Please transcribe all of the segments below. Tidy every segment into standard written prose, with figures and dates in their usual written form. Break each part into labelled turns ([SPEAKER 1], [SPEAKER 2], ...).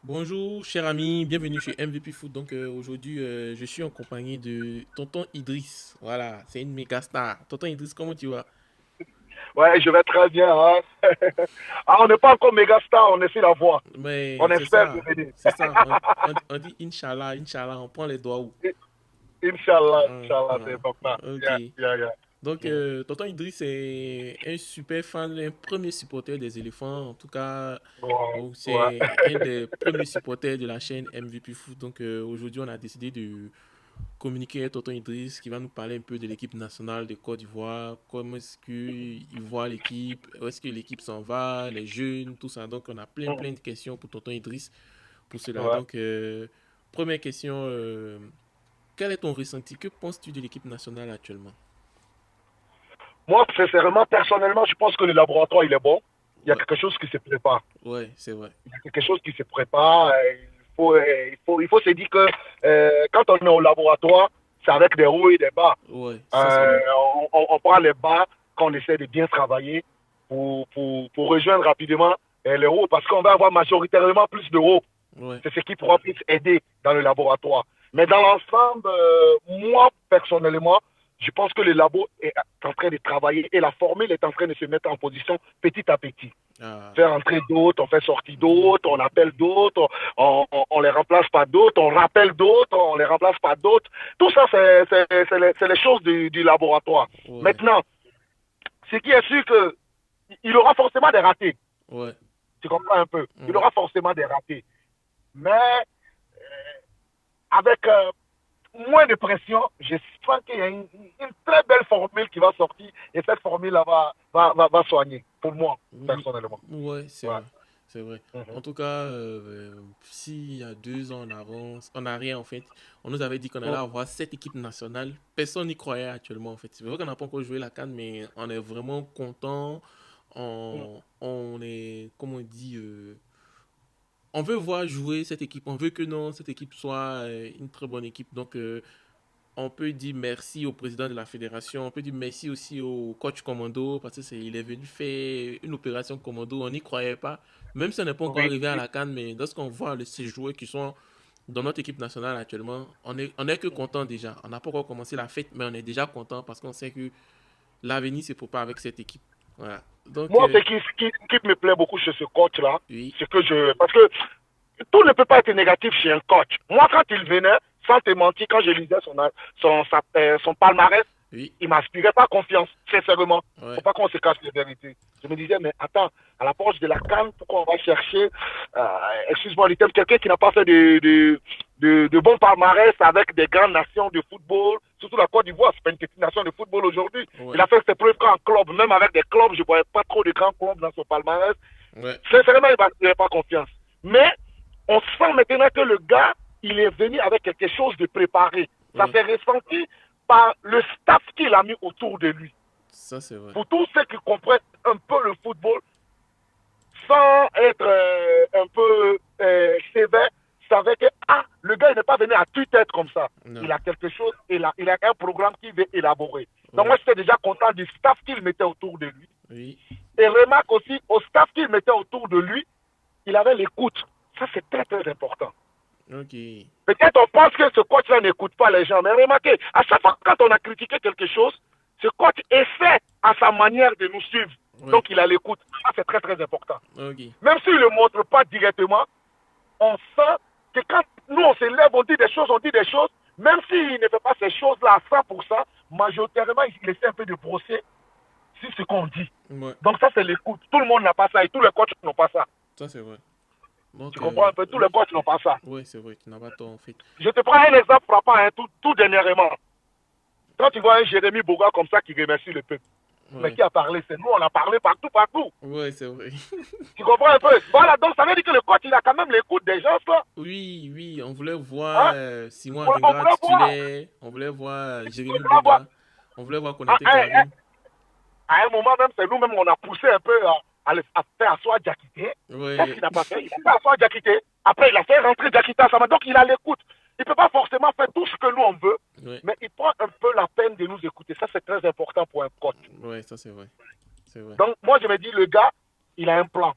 [SPEAKER 1] Bonjour, cher ami, bienvenue chez MVP Foot. Aujourd'hui, je suis en compagnie de Tonton Idriss. Voilà, c'est une méga star. Tonton Idriss, comment tu vas?
[SPEAKER 2] Ouais, je vais très bien. Hein. Ah, on n'est pas encore méga star, on essaie d'avoir.
[SPEAKER 1] Mais
[SPEAKER 2] On
[SPEAKER 1] c'est
[SPEAKER 2] espère
[SPEAKER 1] ça,
[SPEAKER 2] devenir.
[SPEAKER 1] c'est ça. On dit Inch'Allah, Inch'Allah, on prend les doigts où?
[SPEAKER 2] Inch'Allah,
[SPEAKER 1] Ah,
[SPEAKER 2] Inch'Allah, c'est
[SPEAKER 1] ah,
[SPEAKER 2] important.
[SPEAKER 1] ok.
[SPEAKER 2] Yeah, yeah, yeah. Mhm.
[SPEAKER 1] Tonton Idriss est un super fan, un premier supporter des éléphants. En tout cas,
[SPEAKER 2] Ouais,
[SPEAKER 1] donc
[SPEAKER 2] ouais.
[SPEAKER 1] c'est un des premiers supporters de la chaîne MVP Foot. Aujourd'hui, on a décidé de communiquer avec Tonton Idriss qui va nous parler un peu de l'équipe nationale de Côte d'Ivoire, comment est-ce qu'il voit l'équipe, où est-ce que l'équipe s'en va, les jeunes, tout ça. Donc on a plein
[SPEAKER 2] Mhm.
[SPEAKER 1] de questions pour Tonton Idriss pour cela.
[SPEAKER 2] Ouais.
[SPEAKER 1] Première question, quel est ton ressenti? Que penses-tu de l'équipe nationale actuellement?
[SPEAKER 2] Moi, sincèrement, personnellement, je pense que le laboratoire, il est bon. Il y a
[SPEAKER 1] Ouais,
[SPEAKER 2] quelque chose qui se prépare.
[SPEAKER 1] ouais, c'est vrai.
[SPEAKER 2] Il y a quelque chose qui se prépare. Il faut se dire que quand on est au laboratoire, c'est avec des hauts et des bas.
[SPEAKER 1] Ouais, ça c'est
[SPEAKER 2] Euh,
[SPEAKER 1] vrai.
[SPEAKER 2] on prend les bas quand on essaie de bien travailler pour rejoindre rapidement les hauts parce qu'on va avoir majoritairement plus de hauts.
[SPEAKER 1] Ouais,
[SPEAKER 2] C'est ce qui pourra plus aider dans le laboratoire. Mais dans l'ensemble, moi, personnellement, je pense que le labo est en train de travailler et la formule est en train de se mettre en position petit à petit.
[SPEAKER 1] ah,
[SPEAKER 2] Faire entrer d'autres, on fait sortir
[SPEAKER 1] d'autres,
[SPEAKER 2] d'autres, on appelle d'autres, on les remplace par d'autres, on rappelle d'autres, on les remplace par d'autres. Tout ça, c'est les choses du laboratoire.
[SPEAKER 1] ouais,
[SPEAKER 2] Maintenant, ce qui est sûr que il aura forcément des ratés.
[SPEAKER 1] ouais,
[SPEAKER 2] Tu comprends un peu? Il
[SPEAKER 1] ouais.
[SPEAKER 2] aura forcément des ratés. Mais avec moins de pression, je sens qu'il y a une très belle formule qui va sortir et cette formule-là va soigner, pour moi,
[SPEAKER 1] Oui,
[SPEAKER 2] personnellement.
[SPEAKER 1] ouais, c'est
[SPEAKER 2] Ouais.
[SPEAKER 1] vrai, c'est vrai. En
[SPEAKER 2] Mhm.
[SPEAKER 1] tout cas, s'il y a 2 ans en avance, en arrière, en fait, on nous avait dit qu'on allait avoir 7 équipes nationales. Personne n'y croyait actuellement, en fait. C'est vrai qu'on n'a pas encore joué la CAN, mais on est vraiment content.
[SPEAKER 2] Mhm.
[SPEAKER 1] On est, comment on dit, on veut voir jouer cette équipe. On veut que non, cette équipe soit une très bonne équipe. On peut dire merci au président de la fédération, on peut dire merci aussi au coach commando parce qu'il est venu faire une opération commando, on n'y croyait pas, même si on n'est pas encore
[SPEAKER 2] Oui,
[SPEAKER 1] arrivé à
[SPEAKER 2] oui.
[SPEAKER 1] la CAN, mais lorsqu'on voit ces joueurs qui sont dans notre équipe nationale actuellement, on est que content déjà. On n'a pas encore commencé la fête, mais on est déjà content parce qu'on sait que l'avenir se prépare avec cette équipe. Voilà.
[SPEAKER 2] Moi, ce qui me plaît beaucoup chez ce coach-là,
[SPEAKER 1] Oui,
[SPEAKER 2] c'est que parce que tout ne peut pas être négatif chez un coach. Moi, quand il venait, sans te mentir, quand je lisais son palmarès,
[SPEAKER 1] oui,
[SPEAKER 2] il m'inspirait pas confiance, sincèrement. Faut
[SPEAKER 1] ouais,
[SPEAKER 2] pas qu'on se cache les vérités. Je me disais, mais attends, à l'approche de la canne, pourquoi on va chercher, excuse-moi le terme, quelqu'un qui n'a pas fait de bons palmarès avec des grandes nations de football, surtout la Côte d'Ivoire, c'est pas une petite nation de football aujourd'hui. Il
[SPEAKER 1] ouais,
[SPEAKER 2] a fait ses preuves qu'en club, même avec des clubs, je ne voyais pas trop de grands clubs dans son palmarès.
[SPEAKER 1] ouais,
[SPEAKER 2] Sincèrement, il n'avait pas confiance. Mais on sent maintenant que le gars, il est venu avec quelque chose de préparé. Ça
[SPEAKER 1] ouais.
[SPEAKER 2] s'est ressenti par le staff qu'il a mis autour de lui.
[SPEAKER 1] Ça c'est vrai.
[SPEAKER 2] Pour tous ceux qui comprennent un peu le football, sans être un peu sévère, savait que le gars il n'est pas venu à tue-tête comme ça. Il
[SPEAKER 1] Non,
[SPEAKER 2] a quelque chose, il a un programme qu'il veut élaborer. Donc
[SPEAKER 1] ouais,
[SPEAKER 2] moi, j'étais déjà content du staff qu'il mettait autour de lui.
[SPEAKER 1] oui,
[SPEAKER 2] Et remarque aussi, au staff qu'il mettait autour de lui, il avait l'écoute. Ça, c'est très, très important.
[SPEAKER 1] ok,
[SPEAKER 2] Peut-être on pense que ce coach-là n'écoute pas les gens, mais remarquez, à chaque fois quand on a critiqué quelque chose, ce coach essaie à sa manière de nous suivre.
[SPEAKER 1] ouais,
[SPEAKER 2] Donc il a l'écoute. Ça, c'est très, très important.
[SPEAKER 1] ok,
[SPEAKER 2] Même s'il ne le montre pas directement, on sent que quand nous, on se lève, on dit des choses, même s'il ne fait pas ces choses-là à 100%, majoritairement, il essaie un peu de brosser sur ce qu'on dit.
[SPEAKER 1] ouais.
[SPEAKER 2] Donc ça, c'est l'écoute. Tout le monde n'a pas ça et tous les coachs n'ont pas ça.
[SPEAKER 1] Ça, c'est vrai.
[SPEAKER 2] Tu comprends un peu? Tous les
[SPEAKER 1] Oui,
[SPEAKER 2] coachs n'ont pas ça.
[SPEAKER 1] ouais, c'est vrai, tu n'as pas tort en fait.
[SPEAKER 2] Je te prends un exemple frappant, hein, tout dernièrement. Quand tu vois un Jérémy Boga comme ça qui remercie le peuple, mais
[SPEAKER 1] Ouais,
[SPEAKER 2] qui a parlé? C'est nous, on a parlé partout, partout.
[SPEAKER 1] ouais, c'est vrai.
[SPEAKER 2] Tu comprends un peu? Voilà, donc ça veut dire que le coach, il a quand même l'écoute des gens, ça.
[SPEAKER 1] Oui, oui, on voulait voir
[SPEAKER 2] Hein?
[SPEAKER 1] Simon
[SPEAKER 2] On
[SPEAKER 1] Adingra
[SPEAKER 2] voulait voir.
[SPEAKER 1] titulaire, on voulait voir
[SPEAKER 2] On
[SPEAKER 1] Jérémy
[SPEAKER 2] voulait voir.
[SPEAKER 1] Boga, on voulait voir
[SPEAKER 2] À,
[SPEAKER 1] Konaté
[SPEAKER 2] à,
[SPEAKER 1] Karim.
[SPEAKER 2] à un moment même, c'est nous-mêmes, on a poussé un peu à faire asseoir Diakité. Qu'est-ce
[SPEAKER 1] Ouais,
[SPEAKER 2] qu'il n'a pas fait? Il a fait asseoir Diakité. Après, il a fait rentrer Diakité à Sama. Donc, il a l'écoute. Il ne peut pas forcément faire tout ce que nous, on veut,
[SPEAKER 1] ouais,
[SPEAKER 2] mais il prend un peu la peine de nous écouter. Ça, c'est très important pour un coach.
[SPEAKER 1] ouais, ça c'est vrai. C'est vrai.
[SPEAKER 2] Donc, moi, je me dis, le gars, il a un plan.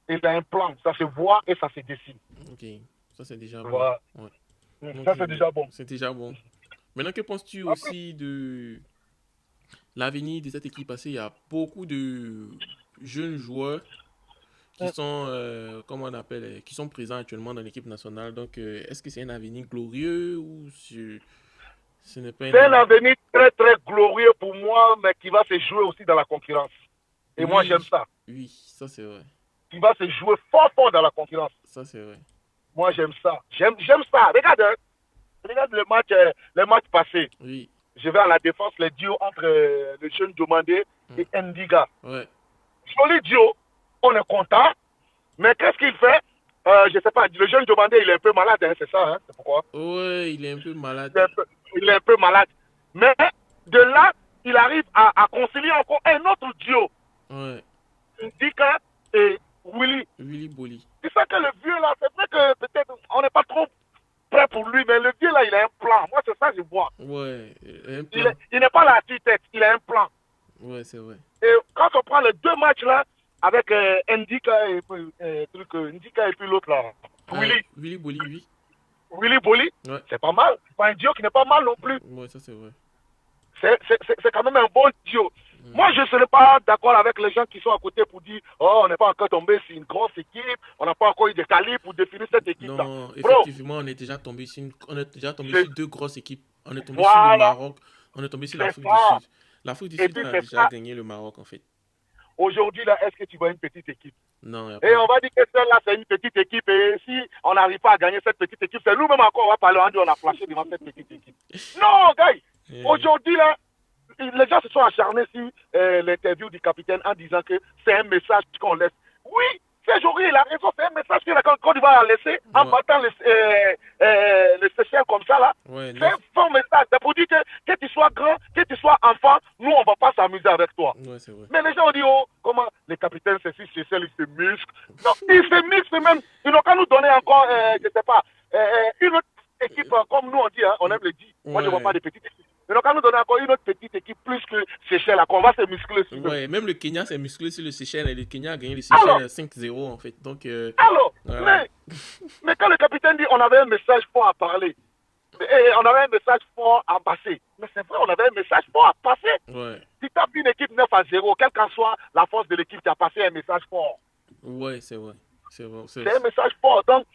[SPEAKER 2] Il a un plan. Ça se voit et ça se dessine.
[SPEAKER 1] Ok, ça c'est déjà bon.
[SPEAKER 2] Voilà.
[SPEAKER 1] Ouais. Donc,
[SPEAKER 2] Ça, c'est déjà bon.
[SPEAKER 1] c'est déjà bon. Maintenant, que penses-tu
[SPEAKER 2] Après,
[SPEAKER 1] aussi de l'avenir de cette équipe? Parce qu'il y a beaucoup de jeunes joueurs qui
[SPEAKER 2] euh,
[SPEAKER 1] sont, comment on appelle, qui sont présents actuellement dans l'équipe nationale. Donc, est-ce que c'est un avenir glorieux ou ce n'est pas un
[SPEAKER 2] c'est un
[SPEAKER 1] avenir?
[SPEAKER 2] avenir très, très glorieux pour moi, mais qui va se jouer aussi dans la concurrence. Et moi, j'aime
[SPEAKER 1] Oui,
[SPEAKER 2] ça.
[SPEAKER 1] oui, ça c'est vrai.
[SPEAKER 2] Qui va se jouer fort, fort dans la concurrence.
[SPEAKER 1] Ça c'est vrai.
[SPEAKER 2] Moi, j'aime ça. J'aime ça. Regarde, hein. Regarde le match passé.
[SPEAKER 1] Oui.
[SPEAKER 2] Je vais à la défense, les duos entre le jeune Demandé
[SPEAKER 1] Mm.
[SPEAKER 2] et Ndiga.
[SPEAKER 1] Ouais.
[SPEAKER 2] Joli duo. On est content. Mais qu'est-ce qu'il fait? Je ne sais pas. Le jeune Demandé, il est un peu malade, hein, c'est ça, hein? C'est pourquoi?
[SPEAKER 1] Ouais, il est un peu malade.
[SPEAKER 2] Il est un peu malade. Mais de là, il arrive à concilier encore un autre duo.
[SPEAKER 1] Ouais.
[SPEAKER 2] Ndika et Willy.
[SPEAKER 1] Willy Bolly.
[SPEAKER 2] C'est ça que le vieux là, c'est vrai que peut-être on n'est pas trop prêt pour lui, mais le vieux là, il a un plan. Moi, c'est ça que je vois.
[SPEAKER 1] Ouais, un plan.
[SPEAKER 2] Il n'est pas la tête, il a un plan.
[SPEAKER 1] Ouais, c'est vrai.
[SPEAKER 2] Et quand on prend les deux matchs là, avec Ndika et puis l'autre là, Willy,
[SPEAKER 1] Willy Bolly, oui.
[SPEAKER 2] Willy Bolly,
[SPEAKER 1] Ouais.
[SPEAKER 2] c'est pas mal. C'est pas un duo qui n'est pas mal non plus.
[SPEAKER 1] Ouais, ça c'est vrai.
[SPEAKER 2] C'est quand même un bon duo.
[SPEAKER 1] Mm.
[SPEAKER 2] Moi, je ne serais pas d'accord avec les gens qui sont à côté pour dire oh, on n'est pas encore tombé sur une grosse équipe, on n'a pas encore eu de calibre pour définir cette équipe-là.
[SPEAKER 1] Non,
[SPEAKER 2] Bro,
[SPEAKER 1] effectivement, on est déjà tombé
[SPEAKER 2] c'est-
[SPEAKER 1] sur deux grosses équipes. On est tombé sur le
[SPEAKER 2] voilà,
[SPEAKER 1] Maroc, on est tombé sur
[SPEAKER 2] c'est
[SPEAKER 1] l'Afrique du
[SPEAKER 2] ça.
[SPEAKER 1] Sud. L'Afrique du
[SPEAKER 2] Et
[SPEAKER 1] Sud
[SPEAKER 2] puis
[SPEAKER 1] a
[SPEAKER 2] c'est
[SPEAKER 1] déjà
[SPEAKER 2] ça.
[SPEAKER 1] gagné le Maroc, en fait.
[SPEAKER 2] Aujourd'hui, là, est-ce que tu vois une petite équipe?
[SPEAKER 1] Non, il n'y a
[SPEAKER 2] Et
[SPEAKER 1] pas.
[SPEAKER 2] on va dire que celle-là, c'est une petite équipe. Et si on n'arrive pas à gagner cette petite équipe, c'est nous-mêmes encore, on va parler, on a flashé devant cette petite équipe. Non, gars,
[SPEAKER 1] Eh,
[SPEAKER 2] aujourd'hui, là, les gens se sont acharnés sur l'interview du capitaine en disant que c'est un message qu'on laisse. Oui, c'est Jory, il a raison, c'est un message que la Côte d'Ivoire a laissé en
[SPEAKER 1] ouais,
[SPEAKER 2] battant les Seychelles comme ça, là.
[SPEAKER 1] ouais,
[SPEAKER 2] C'est un fort message. C'est pour dire que tu sois grand, que tu sois enfant, nous, on ne va pas s'amuser avec toi.
[SPEAKER 1] ouais, c'est vrai.
[SPEAKER 2] Mais les gens ont dit, oh, comment les capitaines, c'est si Seychelles, ils se musclent. Non, ils se musclent même. Ils n'ont qu'à nous donner encore, je ne sais pas, une autre équipe, comme nous on dit, hein, on aime le dire. Moi, je ne vois pas
[SPEAKER 1] Ouais,
[SPEAKER 2] de petites équipes. Ils n'ont qu'à nous donner encore une autre petite équipe plus que Seychelles, là, qu'on va se muscler sur eux.
[SPEAKER 1] ouais, même le Kenya s'est musclé sur le Seychelles et le Kenya a gagné le
[SPEAKER 2] Alors,
[SPEAKER 1] Seychelles 5-0 en fait. Donc,
[SPEAKER 2] alors,
[SPEAKER 1] voilà.
[SPEAKER 2] mais quand le capitaine dit on avait un message fort à parler, et on avait un message fort à passer. Mais c'est vrai, on avait un message fort à passer.
[SPEAKER 1] Ouais,
[SPEAKER 2] Si tu as une équipe 9-0, quelle qu'en soit la force de l'équipe, tu as passé un message fort.
[SPEAKER 1] ouais, c'est vrai. C'est vrai.
[SPEAKER 2] C'est un message fort. Donc,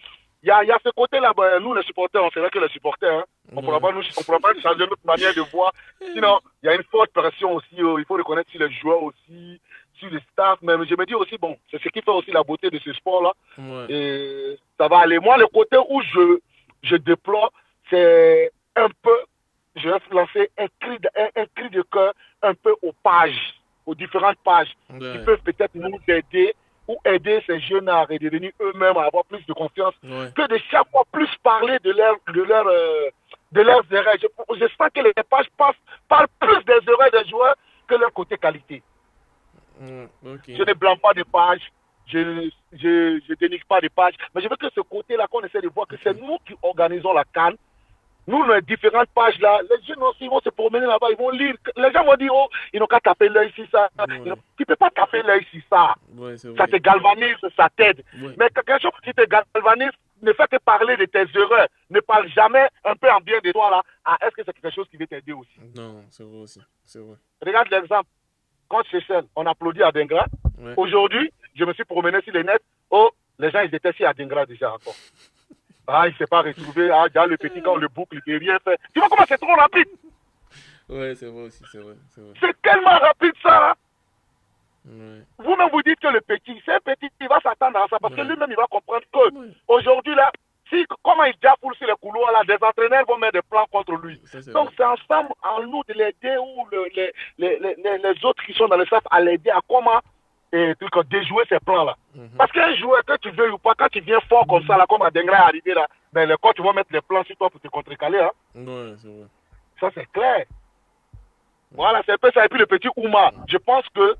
[SPEAKER 2] il y a ce côté-là, ben, nous les supporters, on sait que les supporters, hein, on ne
[SPEAKER 1] Ouais.
[SPEAKER 2] pourra pas changer notre manière de voir. Sinon, il y a une forte pression aussi, il faut reconnaître sur les joueurs aussi, sur les staffs, mais je me dis aussi, bon, c'est ce qui fait aussi la beauté de ce sport-là.
[SPEAKER 1] Ouais.
[SPEAKER 2] Et ça va aller. Moi, le côté où je déplore, c'est un peu, je vais lancer un cri de cœur un peu aux pages, aux différentes pages, qui
[SPEAKER 1] Ouais.
[SPEAKER 2] peuvent peut-être nous aider ou aider ces jeunes à redevenir eux-mêmes, à avoir plus de confiance,
[SPEAKER 1] Ouais.
[SPEAKER 2] que de chaque fois plus parler de leurs erreurs. Je sens que les pages parlent plus des erreurs des joueurs que leur côté qualité.
[SPEAKER 1] Ok.
[SPEAKER 2] Je ne blâme pas des pages, je dénigre pas des pages, mais je veux que ce côté-là, qu'on essaie de voir que c'est nous qui organisons la CAN. Nous, les différentes pages là, les jeunes aussi vont se promener là-bas, ils vont lire. Les gens vont dire, oh, ils n'ont qu'à taper l'œil sur ça.
[SPEAKER 1] Ouais.
[SPEAKER 2] Tu ne peux pas taper l'œil sur ça.
[SPEAKER 1] Ouais, c'est
[SPEAKER 2] Ça
[SPEAKER 1] vrai.
[SPEAKER 2] te galvanise, ça t'aide.
[SPEAKER 1] Ouais.
[SPEAKER 2] Mais quelque chose qui te galvanise, ne fait que parler de tes erreurs. Ne parle jamais un peu en bien de toi là. Ah, est-ce que c'est quelque chose qui va t'aider aussi?
[SPEAKER 1] Non, c'est vrai aussi. C'est vrai.
[SPEAKER 2] Regarde l'exemple. Contre Seychelles, on applaudit Adingra.
[SPEAKER 1] Ouais.
[SPEAKER 2] Aujourd'hui, je me suis promené sur les nets. Oh, les gens, ils étaient sur Adingra déjà encore. Ah, il ne s'est pas retrouvé. Ah, déjà, le petit, quand on le boucle, il ne rien fait. Tu vois comment c'est trop rapide?
[SPEAKER 1] Ouais, c'est vrai aussi. C'est vrai. C'est vrai.
[SPEAKER 2] C'est tellement rapide ça. Hein?
[SPEAKER 1] Ouais.
[SPEAKER 2] Vous-même, vous dites que le petit, c'est un petit, il va s'attendre à ça parce que
[SPEAKER 1] Ouais.
[SPEAKER 2] lui-même, il va comprendre que
[SPEAKER 1] Ouais.
[SPEAKER 2] aujourd'hui, là, si, comment il jafoule sur les couloirs, là, des entraîneurs vont mettre des plans contre lui.
[SPEAKER 1] Ça, c'est
[SPEAKER 2] Donc,
[SPEAKER 1] vrai.
[SPEAKER 2] c'est ensemble, en nous, de l'aider ou les autres qui sont dans le staff à l'aider à comment déjouer ces plans-là.
[SPEAKER 1] Mhm.
[SPEAKER 2] Parce qu'un joueur, que tu veux ou pas, quand tu viens fort comme ça, là, comme Adengra est arrivé là, ben, les coachs vont mettre les plans sur toi pour te contrecaler. Hein.
[SPEAKER 1] Ouais, c'est vrai.
[SPEAKER 2] Ça, c'est clair. Voilà, c'est un peu ça. Et puis le petit Oumar, je pense que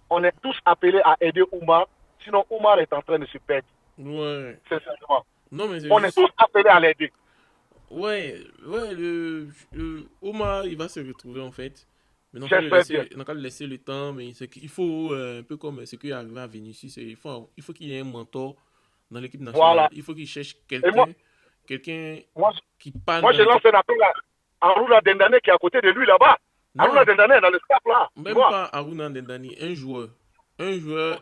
[SPEAKER 2] on est tous appelés à aider Oumar, sinon Oumar est en train de se perdre.
[SPEAKER 1] Ouais.
[SPEAKER 2] Sincèrement.
[SPEAKER 1] Non, mais c'est
[SPEAKER 2] On est
[SPEAKER 1] juste.
[SPEAKER 2] tous appelés à l'aider.
[SPEAKER 1] Ouais, ouais, Omar, il va se retrouver en fait. Mais donc,
[SPEAKER 2] J'espère bien.
[SPEAKER 1] donc, on laisser le temps, mais il faut, un peu comme ce qui est arrivé à Vinicius, il faut qu'il y ait un mentor dans l'équipe nationale.
[SPEAKER 2] Voilà.
[SPEAKER 1] Il faut qu'il cherche
[SPEAKER 2] Et moi,
[SPEAKER 1] quelqu'un
[SPEAKER 2] moi,
[SPEAKER 1] qui parle
[SPEAKER 2] moi
[SPEAKER 1] dans
[SPEAKER 2] je lance
[SPEAKER 1] l'équipe.
[SPEAKER 2] un appel à Aruna Dendane qui est à côté de lui là-bas. Aruna
[SPEAKER 1] Non,
[SPEAKER 2] Dendane est dans le staff là, tu
[SPEAKER 1] même
[SPEAKER 2] vois.
[SPEAKER 1] pas Aruna Ndendani, un joueur.
[SPEAKER 2] Ok.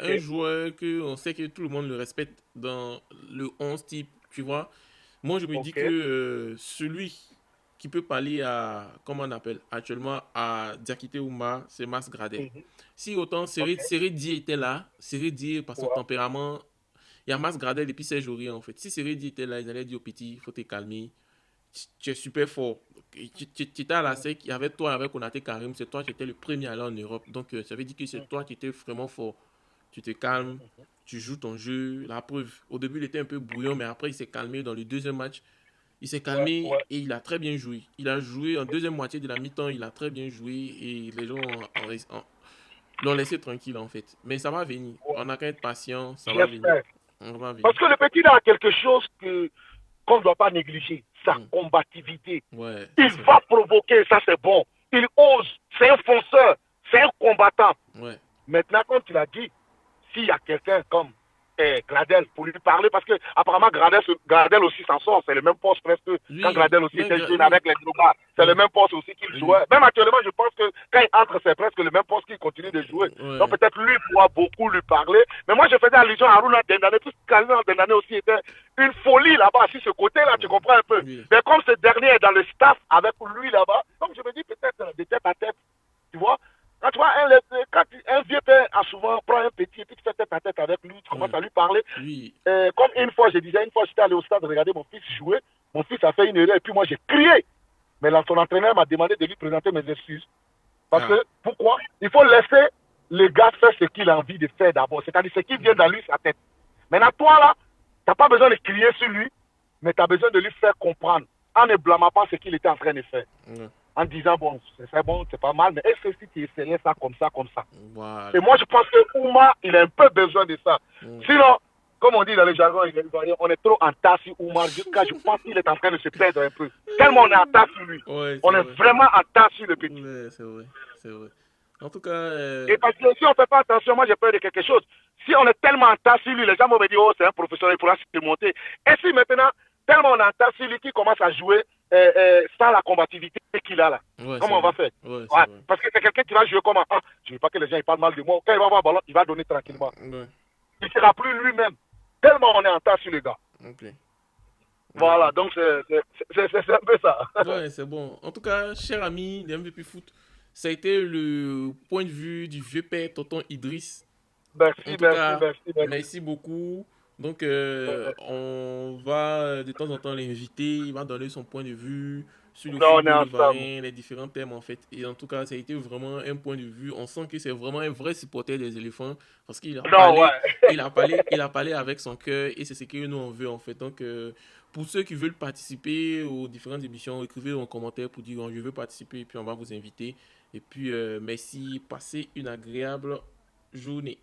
[SPEAKER 1] Un joueur que on sait que tout le monde le respecte dans le 11 type, tu vois. Moi, je me dis
[SPEAKER 2] Ok.
[SPEAKER 1] que celui qui peut parler à, comment on appelle, actuellement à Diakité Ouma, c'est Mas Gradel.
[SPEAKER 2] Mhm.
[SPEAKER 1] Si autant
[SPEAKER 2] Ok.
[SPEAKER 1] Seredi était là, Seredi, par son
[SPEAKER 2] Ouais.
[SPEAKER 1] tempérament, il y a Mas Gradel et puis Serge Aurier en fait. Si Seredi était là, ils allaient dire au petit, il faut te calmer, tu es super fort. Tu étais à la
[SPEAKER 2] Mhm.
[SPEAKER 1] SEC, il y avait toi avec Konaté Karim, c'est toi qui étais le premier à aller en Europe. Donc ça veut dire que c'est toi qui étais vraiment fort. Tu te calmes,
[SPEAKER 2] Mhm.
[SPEAKER 1] tu joues ton jeu. La preuve, au début il était un peu brouillon, mais après il s'est calmé dans le deuxième match. Il s'est
[SPEAKER 2] Ouais,
[SPEAKER 1] calmé
[SPEAKER 2] ouais.
[SPEAKER 1] et il a très bien joué. Il a joué en deuxième moitié de la mi-temps, il a très bien joué et les gens l'ont laissé tranquille en fait. Mais ça va venir.
[SPEAKER 2] Ouais.
[SPEAKER 1] On n'a qu'à être patient, ça va venir.
[SPEAKER 2] J'espère.
[SPEAKER 1] On va venir.
[SPEAKER 2] Parce que le petit là a quelque chose que qu'on ne doit pas négliger, sa
[SPEAKER 1] Mm.
[SPEAKER 2] combativité.
[SPEAKER 1] Ouais, ça
[SPEAKER 2] Il
[SPEAKER 1] c'est
[SPEAKER 2] va
[SPEAKER 1] vrai.
[SPEAKER 2] provoquer, ça c'est bon. Il ose, c'est un fonceur, c'est un combattant.
[SPEAKER 1] Ouais.
[SPEAKER 2] Maintenant, comme tu l'as dit, s'il y a quelqu'un comme Gradel pour lui parler, parce que apparemment Gradel aussi s'en sort, c'est le même poste presque quand
[SPEAKER 1] Lui,
[SPEAKER 2] Gradel aussi
[SPEAKER 1] même,
[SPEAKER 2] était jeune
[SPEAKER 1] lui,
[SPEAKER 2] avec les Drogas, c'est le
[SPEAKER 1] ouais,
[SPEAKER 2] même poste aussi qu'il
[SPEAKER 1] oui,
[SPEAKER 2] jouait. Même actuellement, je pense que quand il entre, c'est presque le même poste qu'il continue de jouer. Donc
[SPEAKER 1] ouais,
[SPEAKER 2] peut-être lui pourra beaucoup lui parler. Mais moi, je faisais allusion à Aruna Dendane, puisque Aruna Dendane aussi était une folie là-bas, sur ce côté-là, tu comprends un peu.
[SPEAKER 1] oui,
[SPEAKER 2] Mais comme ce dernier est dans le staff avec lui là-bas, donc je me dis peut-être de tête à tête, tu vois. Quand tu vois, quand un vieux père a souvent prend un petit et puis tu fais tête à tête avec lui, tu commences
[SPEAKER 1] ouais,
[SPEAKER 2] à lui parler.
[SPEAKER 1] lui,
[SPEAKER 2] Comme une fois, je disais, une fois j'étais allé au stade regarder mon fils jouer, mon fils a fait une erreur et puis moi j'ai crié. Mais son entraîneur m'a demandé de lui présenter mes excuses. Parce
[SPEAKER 1] ah,
[SPEAKER 2] que, pourquoi? Il faut laisser le gars faire ce qu'il a envie de faire d'abord. C'est-à-dire ce qui vient dans lui, sa tête. Maintenant, toi là, tu n'as pas besoin de crier sur lui, mais tu as besoin de lui faire comprendre en ne blâmant pas ce qu'il était en train de faire.
[SPEAKER 1] ouais,
[SPEAKER 2] En disant, bon, c'est bon, c'est pas mal, mais est-ce que si tu essayais ça comme ça? Et
[SPEAKER 1] voilà,
[SPEAKER 2] moi, je pense que Ouma, il a un peu besoin de ça.
[SPEAKER 1] ouais,
[SPEAKER 2] Sinon, comme on dit dans le jargon, on est trop en tas sur Oumar jusqu'à, je pense qu'il est en train de se perdre un peu. Tellement on est en tas sur lui.
[SPEAKER 1] ouais, c'est
[SPEAKER 2] On est
[SPEAKER 1] vrai,
[SPEAKER 2] vraiment en tas sur le petit.
[SPEAKER 1] ouais, c'est vrai, c'est vrai. En tout cas,
[SPEAKER 2] Et parce que si on ne fait pas attention, moi j'ai peur de quelque chose. Si on est tellement en tas sur lui, les gens vont me dire, oh, c'est un professionnel, il pourra se monter. Et si maintenant, tellement on est en tas sur lui qu'il commence à jouer sans la combativité qu'il a là,
[SPEAKER 1] ouais, c'est
[SPEAKER 2] comment on va
[SPEAKER 1] vrai,
[SPEAKER 2] faire?
[SPEAKER 1] ouais, c'est
[SPEAKER 2] Ouais,
[SPEAKER 1] vrai,
[SPEAKER 2] parce que c'est quelqu'un qui va jouer comment? Ah, je ne veux pas que les gens ils parlent mal de moi. Quand il va avoir le ballon, il va donner tranquillement.
[SPEAKER 1] ouais,
[SPEAKER 2] Il ne sera plus lui-même. Tellement on est en tas sur le gars.
[SPEAKER 1] ok,
[SPEAKER 2] Voilà,
[SPEAKER 1] d'accord.
[SPEAKER 2] donc c'est un peu ça.
[SPEAKER 1] Ouais, c'est bon. En tout cas, cher ami de MVP Foot, ça a été le point de vue du vieux père Tonton Idriss. En
[SPEAKER 2] Merci,
[SPEAKER 1] tout
[SPEAKER 2] merci,
[SPEAKER 1] cas,
[SPEAKER 2] merci, merci.
[SPEAKER 1] merci beaucoup. Donc, on va de temps en temps l'inviter. Il va donner son point de vue sur le
[SPEAKER 2] Non, on est
[SPEAKER 1] football
[SPEAKER 2] ensemble.
[SPEAKER 1] ivoirien, les différents thèmes en fait. Et en tout cas, ça a été vraiment un point de vue. On sent que c'est vraiment un vrai supporter des éléphants parce
[SPEAKER 2] Non, ouais.
[SPEAKER 1] il a parlé avec son cœur et c'est ce que nous on veut en fait. Donc, pour ceux qui veulent participer aux différentes émissions, écrivez en commentaire pour dire oh, je veux participer et puis on va vous inviter. Et puis, merci. Passez une agréable journée.